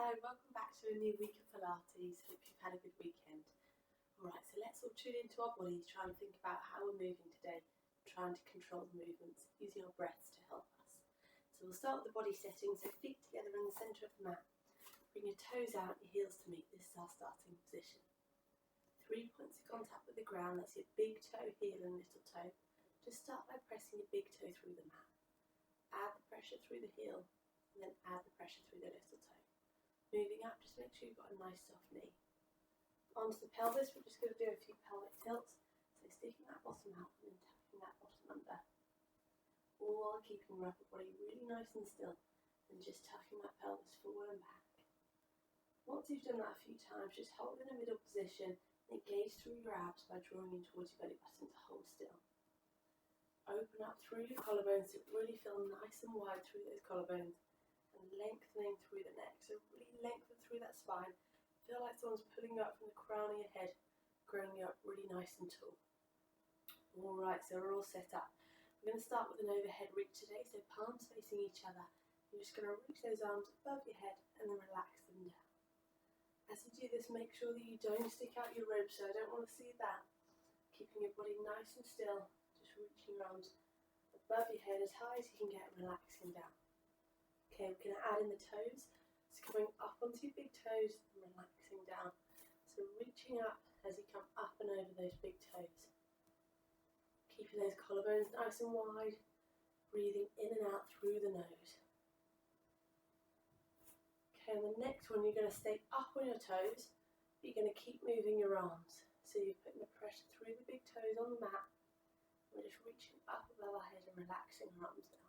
Hello, welcome back to a new week of Pilates. Hope you've had a good weekend. Alright, so let's all tune into our bodies, try and think about how we're moving today, trying to control the movements, using our breaths to help us. So we'll start with the body setting, so feet together in the centre of the mat. Bring your toes out, your heels to meet. This is our starting position. 3 points of contact with the ground, that's your big toe, heel and little toe. Just start by pressing your big toe through the mat. Add the pressure through the heel, and then add the pressure through the little toe. Moving up, just make sure you've got a nice soft knee. Onto the pelvis, we're just going to do a few pelvic tilts. So sticking that bottom out and then tucking that bottom under. All while keeping your upper body really nice and still and just tucking that pelvis forward and back. Once you've done that a few times, just hold in a middle position and engage through your abs by drawing in towards your belly button to hold still. Open up through your collarbones so really feel nice and wide through those collarbones. And lengthening through the neck, so really lengthen through that spine. Feel like someone's pulling you up from the crown of your head, growing you up really nice and tall. Alright, so we're all set up. We're going to start with an overhead reach today, so palms facing each other. You're just going to reach those arms above your head and then relax them down. As you do this, make sure that you don't stick out your ribs, so I don't want to see that. Keeping your body nice and still, just reaching your arms above your head as high as you can get and relaxing down. Okay, we're going to add in the toes, so coming up onto your big toes and relaxing down. So reaching up as you come up and over those big toes. Keeping those collarbones nice and wide, breathing in and out through the nose. Okay, and the next one you're going to stay up on your toes, but you're going to keep moving your arms. So you're putting the pressure through the big toes on the mat, and we're just reaching up above our head and relaxing our arms down.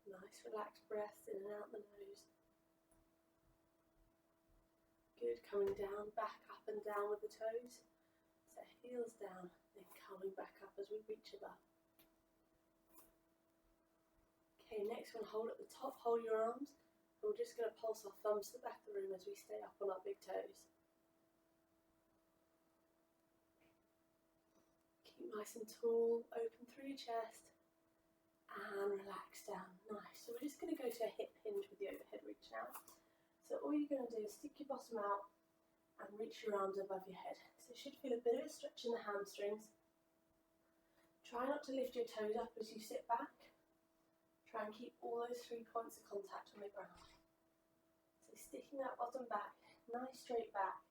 Nice relaxed breaths in and out the nose. Good, coming down, back up and down with the toes. So heels down, then coming back up as we reach above. Okay, next one, hold at the top, hold your arms. And we're just going to pulse our thumbs to the back of the room as we stay up on our big toes. Keep nice and tall, open through your chest. And relax down, nice. So we're just going to go to a hip hinge with the overhead reach now. So all you're going to do is stick your bottom out and reach your arms above your head. So you should feel a bit of a stretch in the hamstrings. Try not to lift your toes up as you sit back. Try and keep all those 3 points of contact on the ground. So sticking that bottom back, nice straight back,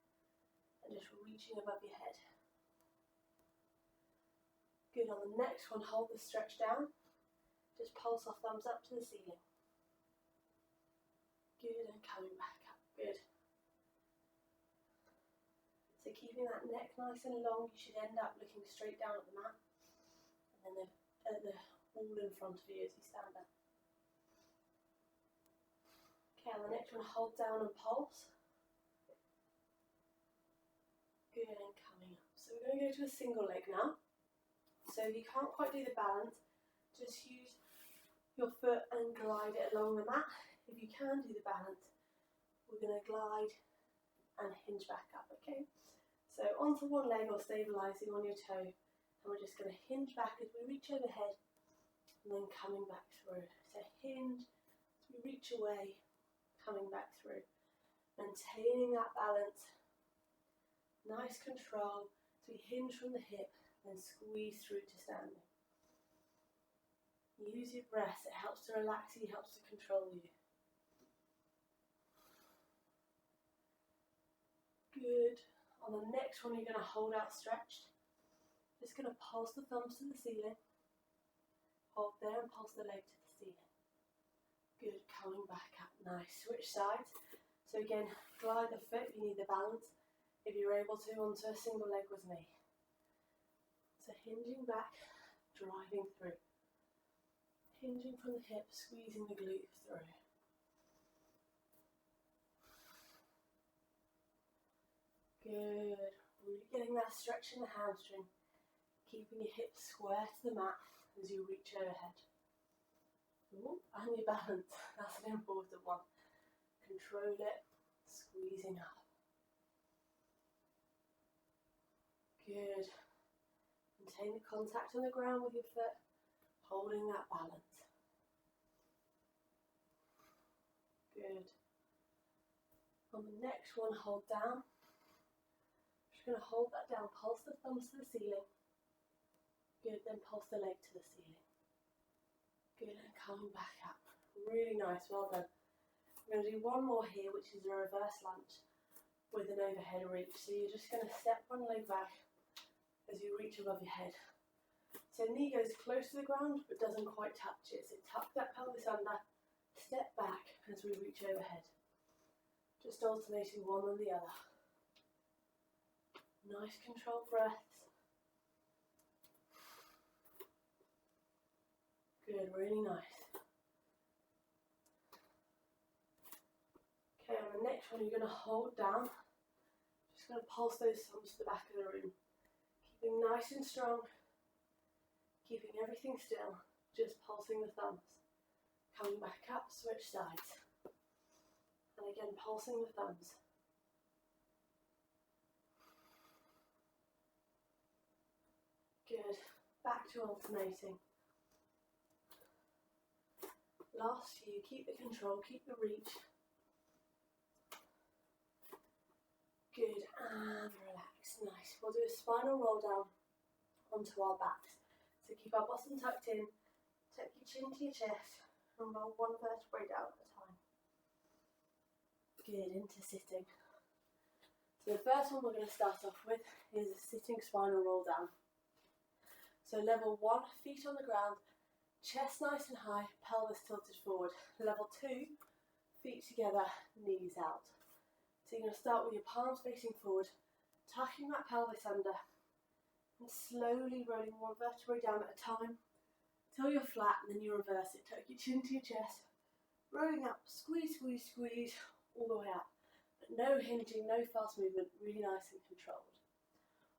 and just reaching above your head. Good, on the next one, hold the stretch down. Just pulse our thumbs up to the ceiling. Good, and coming back up. Good. So keeping that neck nice and long, you should end up looking straight down at the mat. And then at the wall in front of you as you stand up. Okay, on the next one, hold down and pulse. Good, and coming up. So we're going to go to a single leg now. So if you can't quite do the balance, just use your foot and glide it along the mat. If you can do the balance, we're going to glide and hinge back up, okay? So onto one leg or stabilising on your toe, and we're just going to hinge back as we reach overhead and then coming back through. So hinge as we reach away, coming back through. Maintaining that balance, nice control, so we hinge from the hip and squeeze through to standing. Use your breath, it helps to relax you, helps to control you. Good. On the next one, you're going to hold out stretched. Just going to pulse the thumbs to the ceiling. Hold there and pulse the leg to the ceiling. Good, coming back up. Nice. Switch sides. So again, glide the foot if you need the balance. If you're able to, onto a single leg with me. So hinging back, driving through. Hinging from the hip, squeezing the glutes through. Good. Really getting that stretch in the hamstring. Keeping your hips square to the mat as you reach overhead. Ooh, and your balance. That's an important one. Control it. Squeezing up. Good. Maintain the contact on the ground with your foot. Holding that balance. Good. On the next one, hold down. Just going to hold that down, pulse the thumbs to the ceiling. Good, then pulse the leg to the ceiling. Good, and coming back up. Really nice, well done. We're going to do one more here, which is a reverse lunge with an overhead reach. So you're just going to step one leg back as you reach above your head. So knee goes close to the ground but doesn't quite touch it. So tuck that pelvis under, step back as we reach overhead. Just alternating one and the other. Nice controlled breaths. Good, really nice. Okay, on the next one you're going to hold down. Just going to pulse those thumbs to the back of the room. Keeping nice and strong. Keeping everything still, just pulsing the thumbs. Coming back up, switch sides. And again, pulsing the thumbs. Good. Back to alternating. Last few, keep the control, keep the reach. Good, and relax. Nice. We'll do a spinal roll down onto our backs. So keep our bottom tucked in, tuck your chin to your chest, and roll one vertebrae down at a time. Good, into sitting. So the first one we're going to start off with is a sitting spinal roll down. So level 1, feet on the ground, chest nice and high, pelvis tilted forward. Level 2, feet together, knees out. So you're going to start with your palms facing forward, tucking that pelvis under, and slowly rolling one vertebrae down at a time till you're flat, and then you reverse it. Tuck your chin to your chest, rolling up, squeeze, squeeze, squeeze, all the way up. But no hinging, no fast movement, really nice and controlled.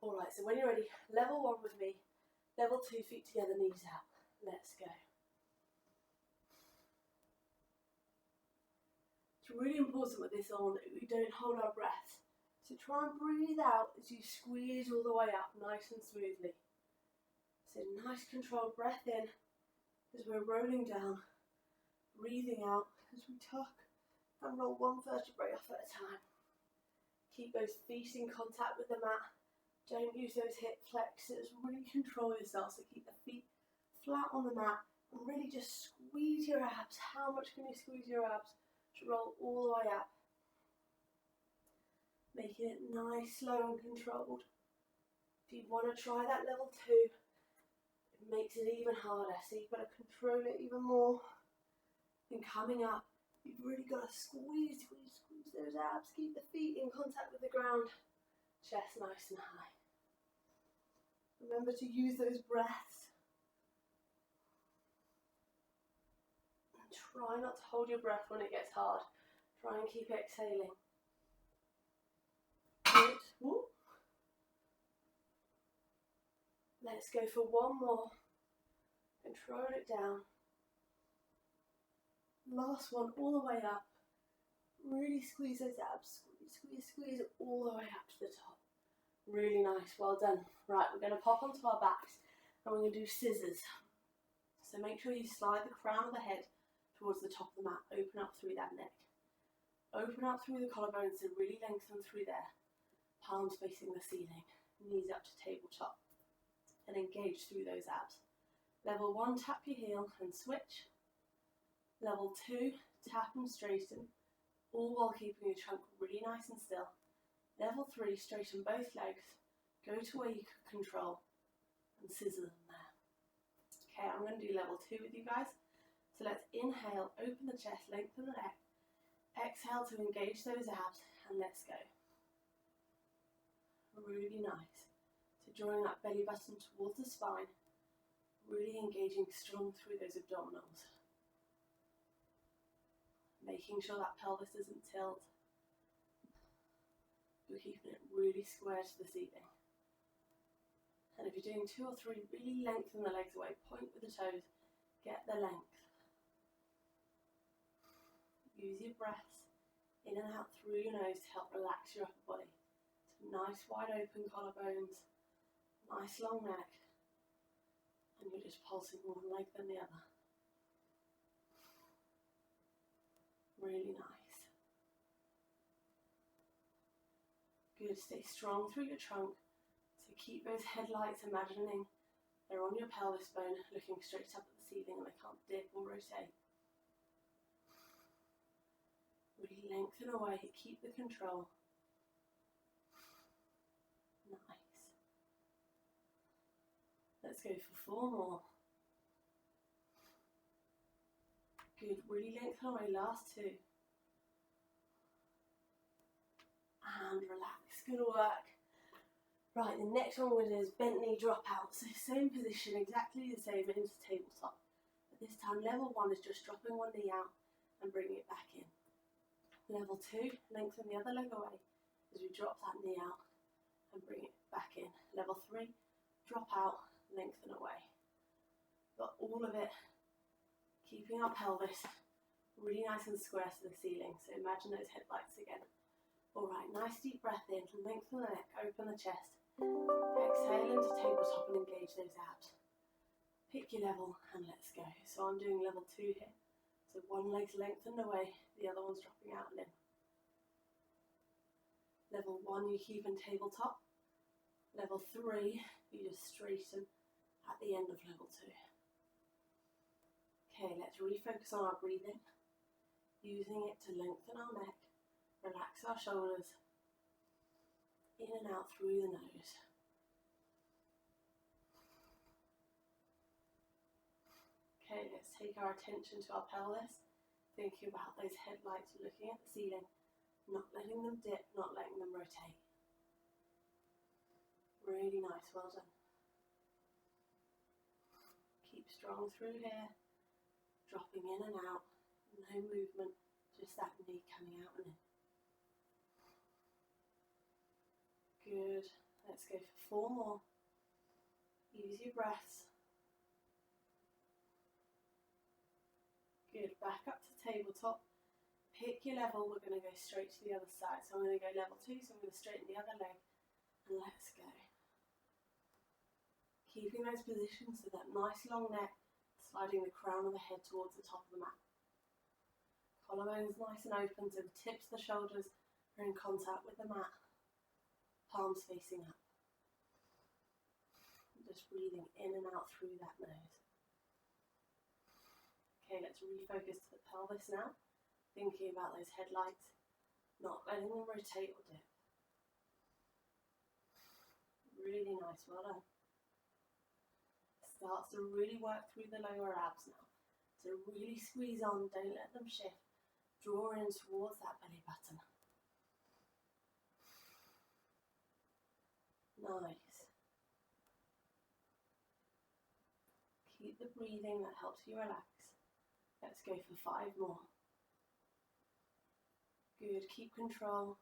Alright, so when you're ready, level 1 with me, level 2, feet together, knees out. Let's go. It's really important with this on that we don't hold our breath. So try and breathe out as you squeeze all the way up, nice and smoothly. So nice controlled breath in as we're rolling down, breathing out as we tuck and roll one vertebrae off at a time. Keep those feet in contact with the mat. Don't use those hip flexors, really control yourself. So keep the feet flat on the mat and really just squeeze your abs. How much can you squeeze your abs to roll all the way up? Making it nice, slow and controlled. If you want to try that level 2, it makes it even harder. So you've got to control it even more. And coming up, you've really got to squeeze, squeeze, squeeze those abs. Keep the feet in contact with the ground. Chest nice and high. Remember to use those breaths. And try not to hold your breath when it gets hard. Try and keep exhaling. Good. Whoop. Let's go for one more. Control it down. Last one, all the way up. Really squeeze those abs. Squeeze, squeeze, squeeze all the way up to the top. Really nice, well done. Right, we're going to pop onto our backs and we're going to do scissors. So make sure you slide the crown of the head towards the top of the mat. Open up through that neck. Open up through the collarbones, so really lengthen through there. Palms facing the ceiling, knees up to tabletop, and engage through those abs. Level 1, tap your heel and switch. Level 2, tap and straighten, all while keeping your trunk really nice and still. Level 3, straighten both legs, go to where you can control, and scissor them there. Okay, I'm going to do level 2 with you guys. So let's inhale, open the chest, lengthen the neck. Exhale to engage those abs, and let's go. Really nice. So drawing that belly button towards the spine, really engaging strong through those abdominals. Making sure that pelvis doesn't tilt. You're keeping it really square to the ceiling. And if you're doing 2 or 3, really lengthen the legs away. Point with the toes. Get the length. Use your breaths in and out through your nose to help relax your upper body. Nice wide open collarbones, nice long neck, and you're just pulsing one leg than the other. Really nice. Good, stay strong through your trunk. So keep those headlights imagining they're on your pelvis bone, looking straight up at the ceiling and they can't dip or rotate. Really lengthen away, keep the control. Nice. Let's go for 4 more. Good, really lengthen away, last 2. And relax, good work. Right, the next one we're going to do is bent knee drop out. So same position, exactly the same into tabletop. But this time level 1 is just dropping one knee out and bringing it back in. Level 2, lengthen the other leg away as we drop that knee out and bring it back in. Level 3, drop out, lengthen away. But all of it, keeping our pelvis really nice and square to the ceiling. So imagine those headlights again. Alright, nice deep breath in, lengthen the neck, open the chest. Exhale into tabletop and engage those abs. Pick your level and let's go. So I'm doing level 2 here. So one leg's lengthened away, the other one's dropping out and in. Level 1 you keep in tabletop. Level 3 you just straighten at the end of level 2. Okay, let's refocus on our breathing. Using it to lengthen our neck, relax our shoulders, in and out through the nose. Okay, let's take our attention to our pelvis, thinking about those headlights, looking at the ceiling, not letting them dip, not letting them rotate. Really nice, well done. Keep strong through here, dropping in and out, no movement, just that knee coming out and in. Good, let's go for 4 more. Use your breaths. Good, back up to tabletop. Pick your level, we're going to go straight to the other side. So I'm going to go level 2, so I'm going to straighten the other leg and let's go. Keeping those positions with that nice long neck, sliding the crown of the head towards the top of the mat. Collarbones nice and open, so the tips of the shoulders are in contact with the mat. Palms facing up. Just breathing in and out through that nose. Okay, let's refocus to the pelvis now. Thinking about those headlights, not letting them rotate or dip. Really nice, well done. Starts to really work through the lower abs now. So really squeeze on, don't let them shift. Draw in towards that belly button. Nice. Keep the breathing, that helps you relax. Let's go for 5 more. Good, keep control.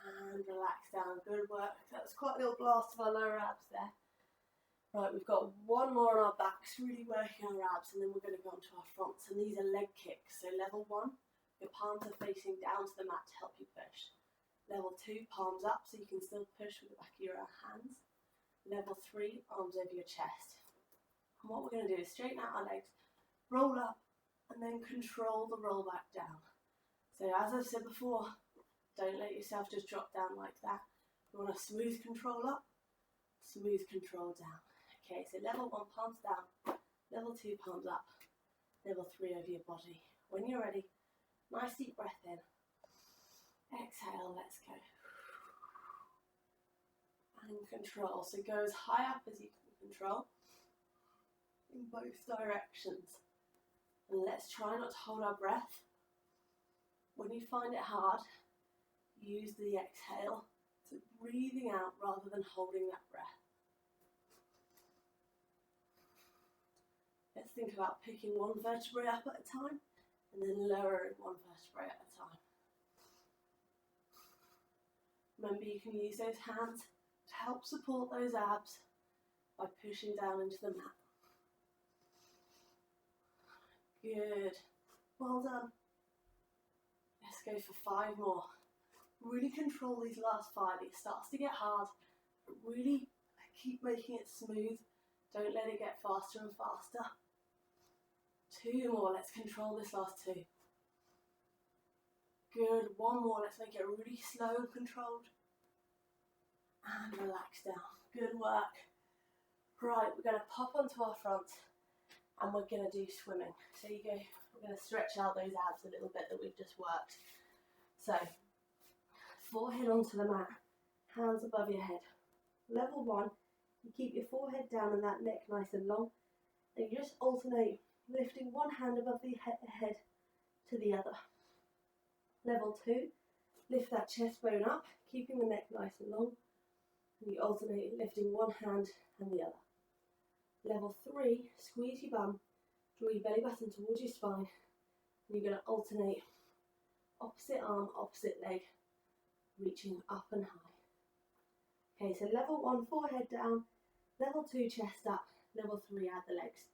And relax down, good work. That was quite a little blast of our lower abs there. Right, we've got 1 more on our backs, really working our abs, and then we're going to go on to our fronts. And these are leg kicks. So level 1, your palms are facing down to the mat to help you push. Level 2, palms up so you can still push with the back of your hands. Level 3, arms over your chest. And what we're going to do is straighten out our legs, roll up, and then control the roll back down. So as I've said before, don't let yourself just drop down like that. You want a smooth control up, smooth control down. Okay, so level 1, palms down. Level 2, palms up. Level 3, over your body. When you're ready, nice deep breath in. Exhale, let's go. And control. So go as high up as you can control in both directions. And let's try not to hold our breath. When you find it hard, use the exhale. So breathing out rather than holding that breath. Let's think about picking one vertebrae up at a time and then lowering one vertebrae at a time. Remember, you can use those hands to help support those abs by pushing down into the mat. Good. Well done. Let's go for 5 more. Really control these last 5. It starts to get hard, but really keep making it smooth. Don't let it get faster and faster. 2 more. Let's control this last 2. Good, one more, let's make it really slow and controlled. And relax down, good work. Right, we're gonna pop onto our front and we're gonna do swimming. So we're gonna stretch out those abs a little bit that we've just worked. So, forehead onto the mat, hands above your head. Level 1, you keep your forehead down and that neck nice and long. And you just alternate, lifting one hand above the head to the other. Level 2, lift that chest bone up, keeping the neck nice and long. And you alternate lifting one hand and the other. Level 3, squeeze your bum, draw your belly button towards your spine. And you're going to alternate opposite arm, opposite leg, reaching up and high. Okay, so level 1, forehead down. Level 2, chest up. Level 3, add the legs.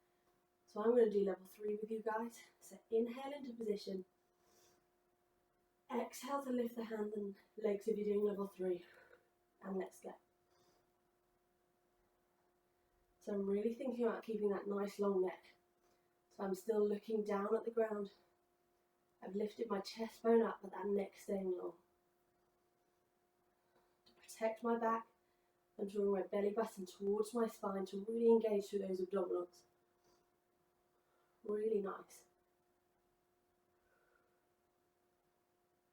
So I'm going to do level 3 with you guys. So inhale into position. Exhale to lift the hand and legs if you're doing level 3. And let's go. So I'm really thinking about keeping that nice long neck. So I'm still looking down at the ground. I've lifted my chest bone up, but that neck staying long. To protect my back, I'm drawing my belly button towards my spine to really engage through those abdominals. Really nice.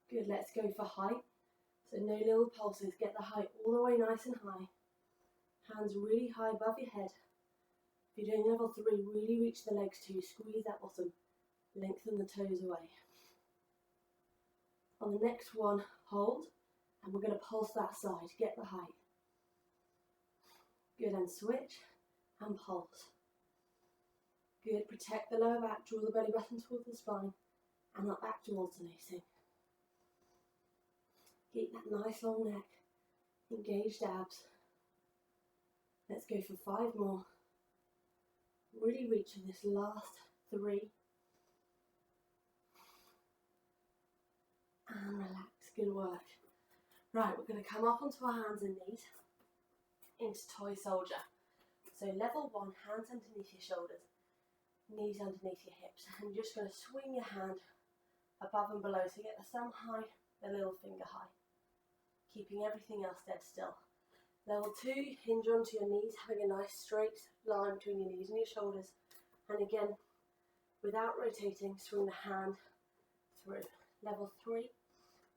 Good, let's go for height. So no little pulses, get the height all the way nice and high. Hands really high above your head. If you're doing level 3, really reach the legs too, squeeze that bottom, lengthen the toes away. On the next one, hold, and we're going to pulse that side, get the height. Good, and switch, and pulse. Good, protect the lower back, draw the belly button towards the spine, and up back to alternating. Keep that nice long neck, engaged abs. Let's go for 5 more. Really reach in this last 3. And relax, good work. Right, we're going to come up onto our hands and knees into toy soldier. So level 1, hands underneath your shoulders, knees underneath your hips. And you're just going to swing your hand above and below. So get the thumb high, the little finger high. Keeping everything else dead still. Level 2, hinge onto your knees, having a nice straight line between your knees and your shoulders. And again, without rotating, swing the hand through. Level 3,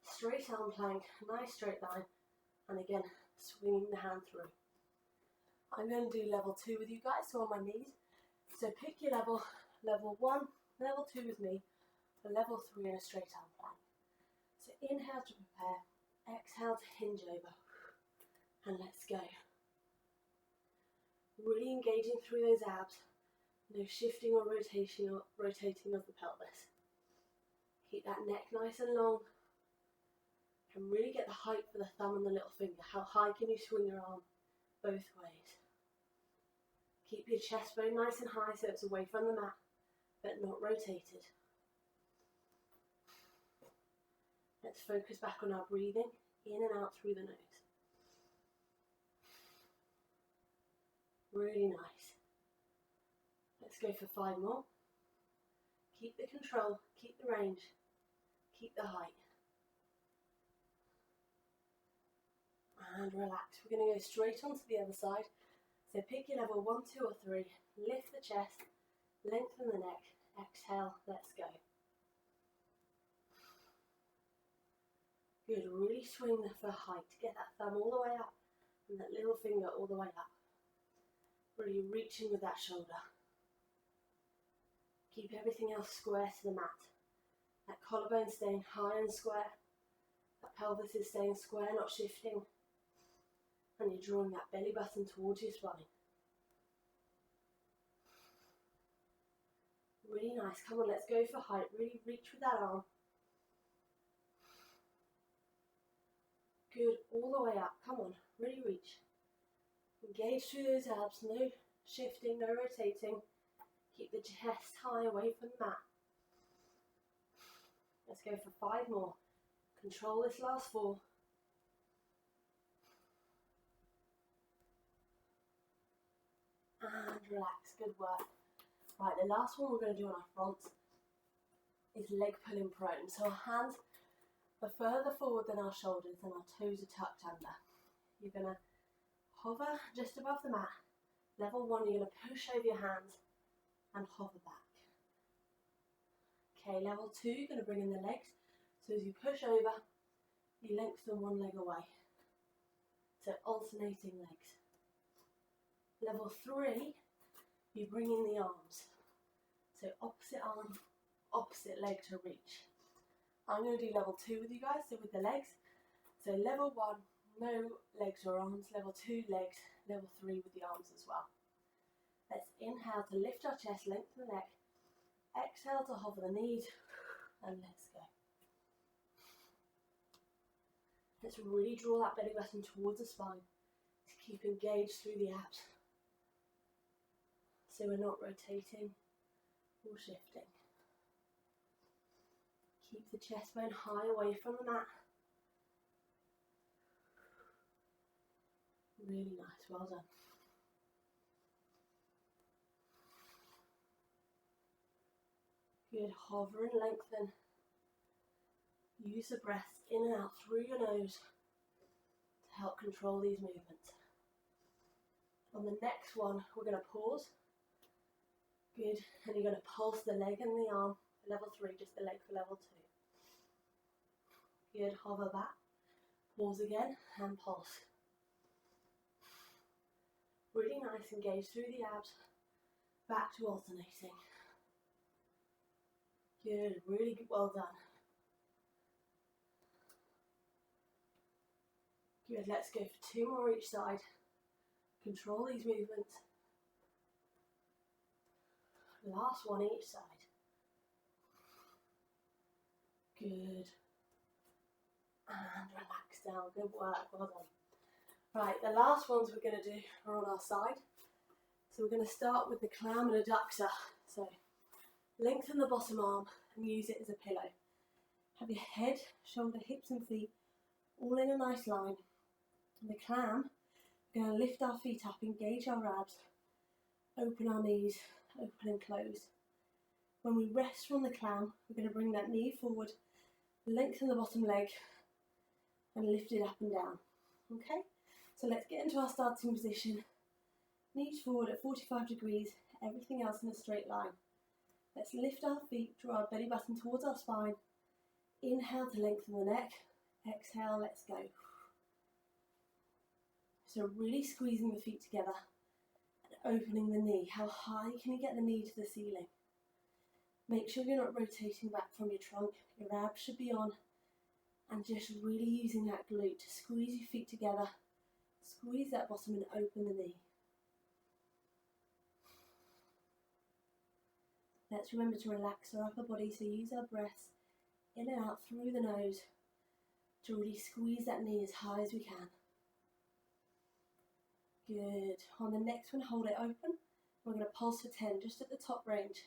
straight arm plank, nice straight line. And again, swinging the hand through. I'm going to do level 2 with you guys, so on my knees. So pick your level, level 1, level 2 with me, and level 3 in a straight arm plank. So inhale to prepare, exhale to hinge over. And let's go. Really engaging through those abs. No shifting or rotating of the pelvis. Keep that neck nice and long. And really get the height for the thumb and the little finger. How high can you swing your arm? Both ways. Keep your chest bone nice and high so it's away from the mat, but not rotated. Let's focus back on our breathing, in and out through the nose. Really nice. Let's go for 5 more. Keep the control, keep the range, keep the height. And relax. We're going to go straight onto the other side. So pick your level 1, 2 or 3. Lift the chest, lengthen the neck. Exhale, let's go. Good, really swing for height. Get that thumb all the way up and that little finger all the way up. Really reaching with that shoulder. Keep everything else square to the mat. That collarbone staying high and square. That pelvis is staying square, not shifting. And you're drawing that belly button towards your spine. Really nice. Come on, let's go for height. Really reach with that arm. Good, all the way up. Come on, really reach. Engage through those abs, no shifting, no rotating. Keep the chest high away from the mat. Let's go for 5 more. Control this last 4. And relax, good work. Right, the last one we're going to do on our front is leg pulling prone. So our hands are further forward than our shoulders and our toes are tucked under. You're going to hover just above the mat. Level 1, you're going to push over your hands and hover back. Okay, level 2, you're going to bring in the legs. So as you push over, you lengthen one leg away. So alternating legs. Level 3, you bring in the arms. So opposite arm, opposite leg to reach. I'm going to do level 2 with you guys, so with the legs. So level 1, no legs or arms. Level 2, legs. Level 3 with the arms as well. Let's inhale to lift our chest, lengthen the neck. Exhale to hover the knees, and let's go. Let's really draw that belly button towards the spine to keep engaged through the abs. So we're not rotating or shifting. Keep the chest bone high away from the mat. Really nice, well done. Good, hover and lengthen. Use the breath in and out through your nose to help control these movements. On the next one, we're going to pause. Good, and you're going to pulse the leg and the arm for level 3, just the leg for level 2. Good, hover back. Pause again and pulse. Really nice, engage through the abs. Back to alternating. Good, really good, well done. Good, let's go for 2 more each side. Control these movements. Last one each side. Good. And relax down, good work, well done. Right, the last ones we're going to do are on our side. So we're going to start with the clam and adductor. So lengthen the bottom arm and use it as a pillow. Have your head, shoulder, hips and feet all in a nice line. And the clam, we're going to lift our feet up, engage our abs, open our knees, open and close. When we rest from the clam, we're going to bring that knee forward, lengthen the bottom leg and lift it up and down. Okay, so let's get into our starting position. Knees forward at 45 degrees, everything else in a straight line. Let's lift our feet, draw our belly button towards our spine. Inhale to lengthen the neck, exhale, let's go. So really squeezing the feet together and opening the knee. How high can you get the knee to the ceiling? Make sure you're not rotating back from your trunk. Your abs should be on, and just really using that glute to squeeze your feet together. Squeeze that bottom and open the knee. Let's remember to relax our upper body, so use our breaths in and out through the nose to really squeeze that knee as high as we can. Good. On the next one, hold it open. We're going to pulse for 10, just at the top range.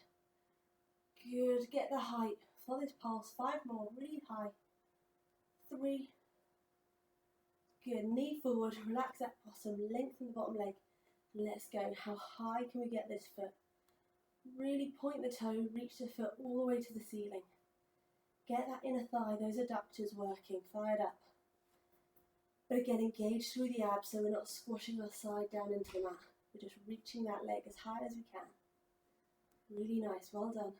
Good. Get the height for this pulse. 5 more, really high. 3. Good. Knee forward, relax that bottom, lengthen the bottom leg. Let's go. How high can we get this foot? Really point the toe, reach the foot all the way to the ceiling. Get that inner thigh, those adductors working, fired up. But again, engage through the abs so we're not squashing our side down into the mat. We're just reaching that leg as high as we can. Really nice, well done.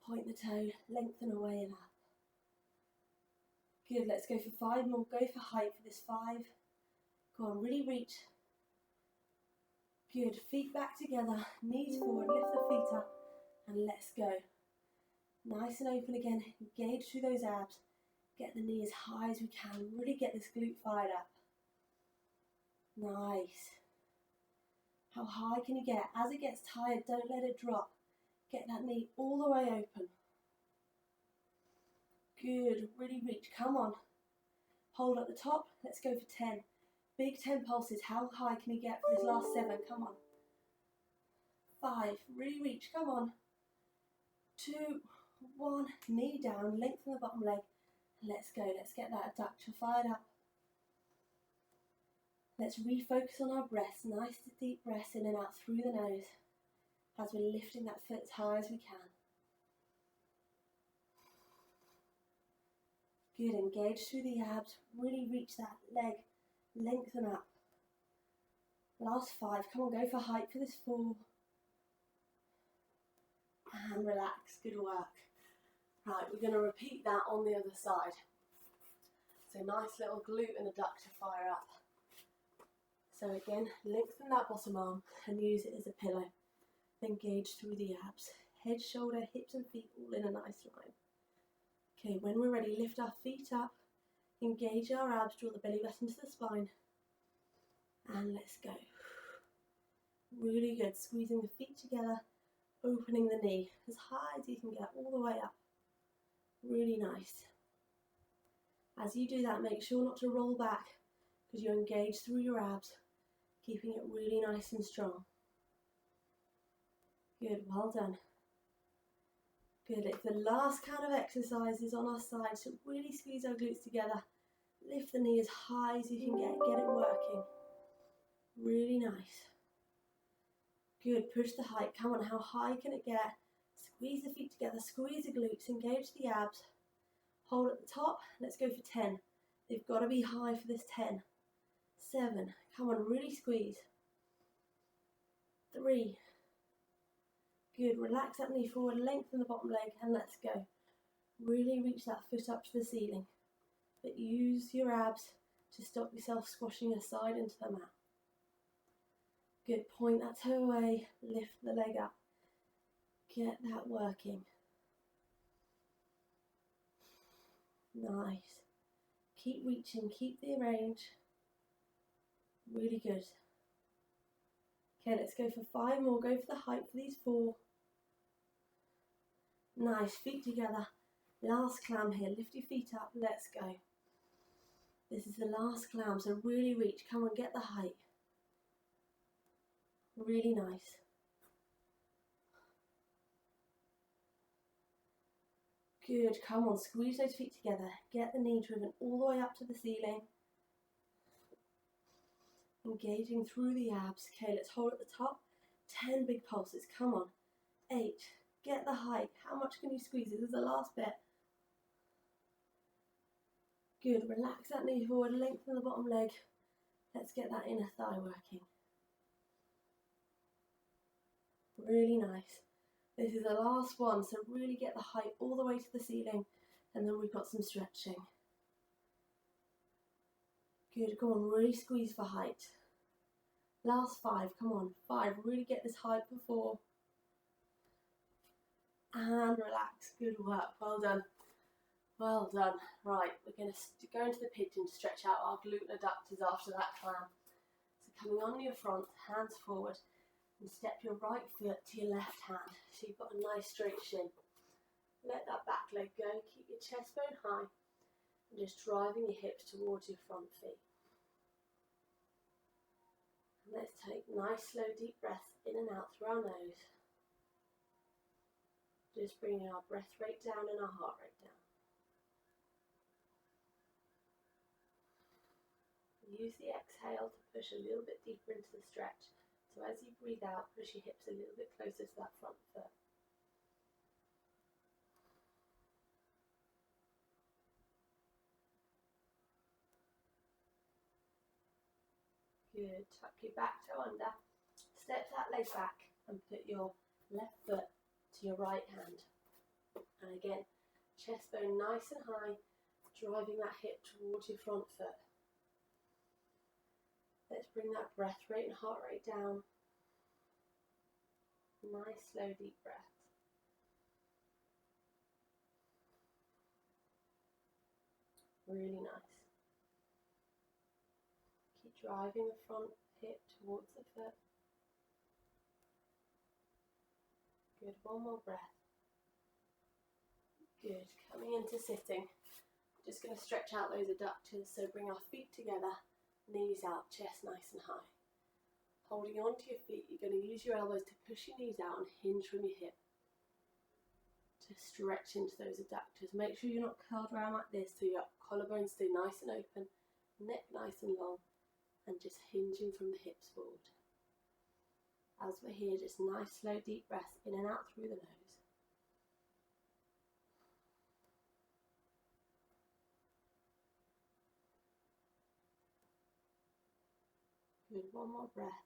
Point the toe, lengthen away and up. Good, let's go for 5 more. Go for height for this 5. Go on, really reach. Good, feet back together, knees forward, lift the feet up, and let's go. Nice and open again, engage through those abs. Get the knee as high as we can, really get this glute fired up. Nice. How high can you get? As it gets tired, don't let it drop. Get that knee all the way open. Good, really reach, come on. Hold at the top, let's go for 10. Big 10 pulses, how high can you get for this last 7? Come on. 5, really reach, come on. 2, 1, knee down, lengthen the bottom leg. Let's go, let's get that adductor fired up. Let's refocus on our breaths, nice deep breaths in and out through the nose as we're lifting that foot as high as we can. Good, engage through the abs, really reach that leg, lengthen up. Last 5, come on, go for height for this 4. And relax, good work. Right, we're going to repeat that on the other side. So nice little glute and adductor fire up. So again, lengthen that bottom arm and use it as a pillow. Engage through the abs. Head, shoulder, hips and feet all in a nice line. Okay, when we're ready, lift our feet up. Engage our abs, draw the belly button to the spine. And let's go. Really good, squeezing the feet together, opening the knee as high as you can get, all the way up. Really nice. As you do that, make sure not to roll back because you engage through your abs, keeping it really nice and strong. Good, well done. Good, it's the last count of exercises on our side, so really squeeze our glutes together. Lift the knee as high as you can get it working. Really nice. Good, push the height. Come on, how high can it get? Squeeze the feet together, squeeze the glutes, engage the abs. Hold at the top, let's go for 10. They've got to be high for this 10. 7, come on, really squeeze. 3, good, relax that knee forward, lengthen the bottom leg, and let's go. Really reach that foot up to the ceiling, but use your abs to stop yourself squashing aside into the mat. Good, point that toe away, lift the leg up. Get that working. Nice. Keep reaching, keep the range. Really good. Okay, let's go for 5 more. Go for the height for these 4. Nice, feet together. Last climb here. Lift your feet up. Let's go. This is the last climb, so really reach. Come on, get the height. Really nice. Good, come on, squeeze those feet together. Get the knee driven all the way up to the ceiling. Engaging through the abs. Okay, let's hold at the top. 10 big pulses, come on. 8, get the height. How much can you squeeze? This is the last bit. Good, relax that knee forward, lengthen the bottom leg. Let's get that inner thigh working. Really nice. This is the last one, so really get the height all the way to the ceiling, and then we've got some stretching. Good, come on, really squeeze for height. Last 5, come on, 5, really get this height for 4. And relax, good work, well done. Well done. Right, we're going to go into the pigeon to stretch out our glute and adductors after that climb. So coming on your front, hands forward, and step your right foot to your left hand, so you've got a nice straight shin. Let that back leg go, keep your chest bone high, and just driving your hips towards your front feet. And let's take nice slow deep breaths in and out through our nose. Just bringing our breath rate down and our heart rate down. Use the exhale to push a little bit deeper into the stretch. So as you breathe out, push your hips a little bit closer to that front foot. Good. Tuck your back toe under. Step that leg back and put your left foot to your right hand. And again, chest bone nice and high, driving that hip towards your front foot. Let's bring that breath rate and heart rate down. Nice, slow, deep breaths. Really nice. Keep driving the front hip towards the foot. Good, one more breath. Good, coming into sitting. Just going to stretch out those adductors, so bring our feet together. Knees out, chest nice and high. Holding on to your feet, you're going to use your elbows to push your knees out and hinge from your hip. To stretch into those adductors. Make sure you're not curled around like this, so your collarbones stay nice and open, neck nice and long, and just hinging from the hips forward. As we're here, just nice, slow, deep breaths in and out through the nose. Good, one more breath.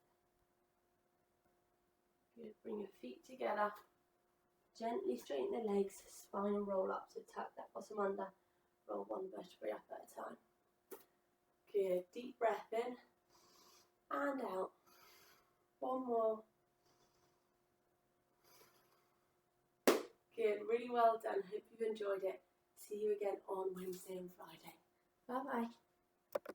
Good, bring your feet together. Gently straighten the legs, spine and roll up. So tuck that bottom under, roll one vertebrae up at a time. Good, deep breath in and out. One more. Good, really well done. Hope you've enjoyed it. See you again on Wednesday and Friday. Bye bye.